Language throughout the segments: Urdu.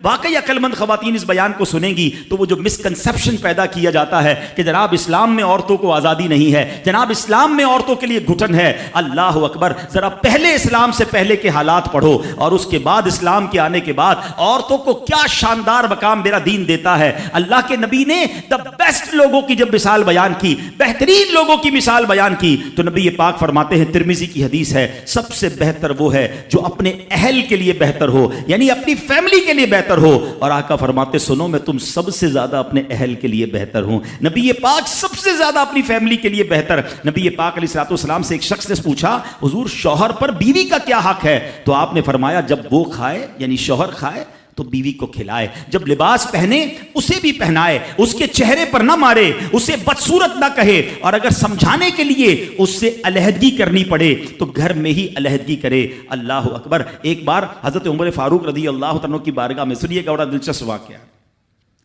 واقعی عقل مند خواتین اس بیان کو سنیں گی تو وہ جو مسکنسپشن پیدا کیا جاتا ہے کہ جناب اسلام میں عورتوں کو آزادی نہیں ہے، جناب اسلام میں عورتوں کے لیے گھٹن ہے، اللہ اکبر، ذرا پہلے اسلام سے پہلے کے حالات پڑھو اور اس کے بعد اسلام کے آنے کے بعد عورتوں کو کیا شاندار مقام میرا دین دیتا ہے۔ اللہ کے نبی نے دا بیسٹ لوگوں کی جب مثال بیان کی، بہترین لوگوں کی مثال بیان کی، تو نبی پاک فرماتے ہیں، ترمذی کی حدیث ہے، سب سے بہتر وہ ہے جو اپنے اہل کے لیے بہتر ہو، یعنی اپنی فیملی کے لیے بہتر ہو، اور آقا فرماتے سنو میں تم سب سے زیادہ اپنے اہل کے لیے بہتر ہوں۔ نبی پاک سب سے زیادہ اپنی فیملی کے لیے بہتر۔ نبی پاک علیہ الصلوۃ والسلام سے ایک شخص نے پوچھا، حضور شوہر پر بیوی کا کیا حق ہے؟ تو آپ نے فرمایا جب وہ کھائے یعنی شوہر کھائے تو بیوی کو کھلائے، جب لباس پہنے اسے بھی پہنائے، اس کے چہرے پر نہ مارے، اسے بدصورت نہ کہے، اور اگر سمجھانے کے لیے اس سے علیحدگی کرنی پڑے تو گھر میں ہی علیحدگی کرے۔ اللہ اکبر۔ ایک بار حضرت عمر فاروق رضی اللہ عنہ کی بارگاہ میں، سنیے گا، بڑا دلچسپ واقعہ ہے۔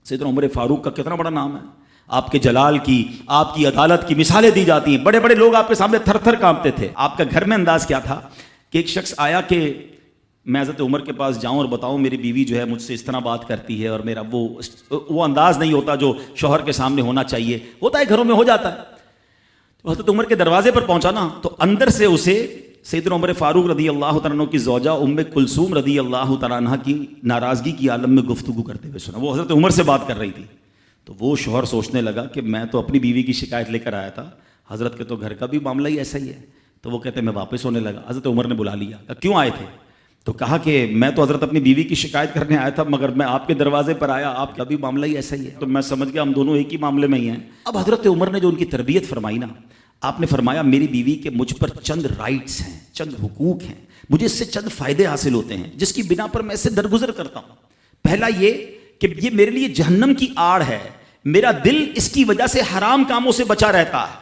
سیدنا عمر فاروق کا کتنا بڑا نام ہے، آپ کے جلال کی، آپ کی عدالت کی مثالیں دی جاتی ہیں، بڑے بڑے لوگ آپ کے سامنے تھر تھر کانپتے تھے۔ آپ کا گھر میں انداز کیا تھا کہ ایک شخص آیا کہ میں حضرت عمر کے پاس جاؤں اور بتاؤں میری بیوی جو ہے مجھ سے اس طرح بات کرتی ہے، اور میرا وہ انداز نہیں ہوتا جو شوہر کے سامنے ہونا چاہیے، ہوتا ہے گھروں میں ہو جاتا ہے۔ تو حضرت عمر کے دروازے پر پہنچا نا، تو اندر سے اسے سیدنا عمر فاروق رضی اللہ تعالیٰ عنہ کی زوجہ ام کلثوم رضی اللہ تعالیٰ عنہ کی ناراضگی کی عالم میں گفتگو کرتے ہوئے سنا۔ وہ حضرت عمر سے بات کر رہی تھی، تو وہ شوہر سوچنے لگا کہ میں تو اپنی بیوی کی شکایت لے کر آیا تھا، حضرت کے تو گھر کا بھی معاملہ ہی ایسا ہی ہے۔ تو وہ کہتے میں واپس ہونے لگا، حضرت عمر نے بلا لیا، کہا کیوں آئے تھے؟ تو کہا کہ میں تو حضرت اپنی بیوی کی شکایت کرنے آیا تھا، مگر میں آپ کے دروازے پر آیا، آپ کا بھی معاملہ ہی ایسا ہی ہے، تو میں سمجھ گیا ہم دونوں ایک ہی معاملے میں ہی ہیں۔ اب حضرت عمر نے جو ان کی تربیت فرمائی نا، آپ نے فرمایا میری بیوی کے مجھ پر چند رائٹس ہیں، چند حقوق ہیں، مجھے اس سے چند فائدے حاصل ہوتے ہیں جس کی بنا پر میں اس سے درگزر کرتا ہوں۔ پہلا یہ کہ یہ میرے لیے جہنم کی آڑ ہے، میرا دل اس کی وجہ سے حرام کاموں سے بچا رہتا ہے۔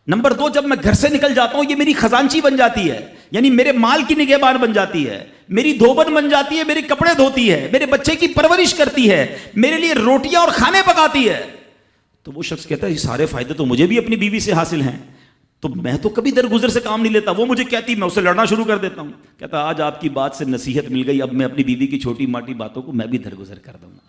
نمبر دو، جب میں گھر سے نکل جاتا ہوں یہ میری خزانچی بن جاتی ہے، یعنی میرے مال کی نگہبان بن جاتی ہے، میری دھوبن بن جاتی ہے، میرے کپڑے دھوتی ہے، میرے بچے کی پرورش کرتی ہے، میرے لیے روٹیاں اور کھانے پکاتی ہے۔ تو وہ شخص کہتا ہے یہ سارے فائدے تو مجھے بھی اپنی بیوی سے حاصل ہیں، تو میں تو کبھی درگزر سے کام نہیں لیتا، وہ مجھے کہتی میں اسے لڑنا شروع کر دیتا ہوں۔ کہتا آج آپ کی بات سے نصیحت مل گئی، اب میں اپنی بیوی کی چھوٹی ماٹی باتوں کو میں بھی درگزر کر دوں گا۔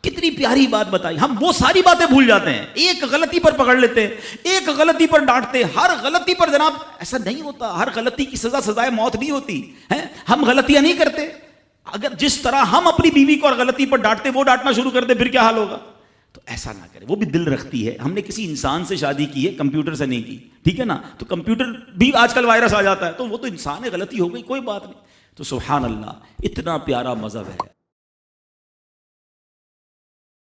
کتنی پیاری بات بتائی، ہم وہ ساری باتیں بھول جاتے ہیں، ایک غلطی پر پکڑ لیتے ہیں، ایک غلطی پر ڈانٹتے، ہر غلطی پر جناب ایسا نہیں ہوتا، ہر غلطی کی سزا سزائے موت نہیں ہوتی ہے، ہم غلطیاں نہیں کرتے۔ اگر جس طرح ہم اپنی بیوی کو اور غلطی پر ڈانٹتے وہ ڈانٹنا شروع کر دے پھر کیا حال ہوگا؟ تو ایسا نہ کرے، وہ بھی دل رکھتی ہے، ہم نے کسی انسان سے شادی کی ہے، کمپیوٹر سے نہیں کی، ٹھیک ہے نا؟ تو کمپیوٹر بھی آج کل وائرس آ جاتا ہے، تو وہ تو انسان ہے، غلطی ہو گئی کوئی بات نہیں۔ تو سبحان اللہ، اتنا پیارا مذہب ہے۔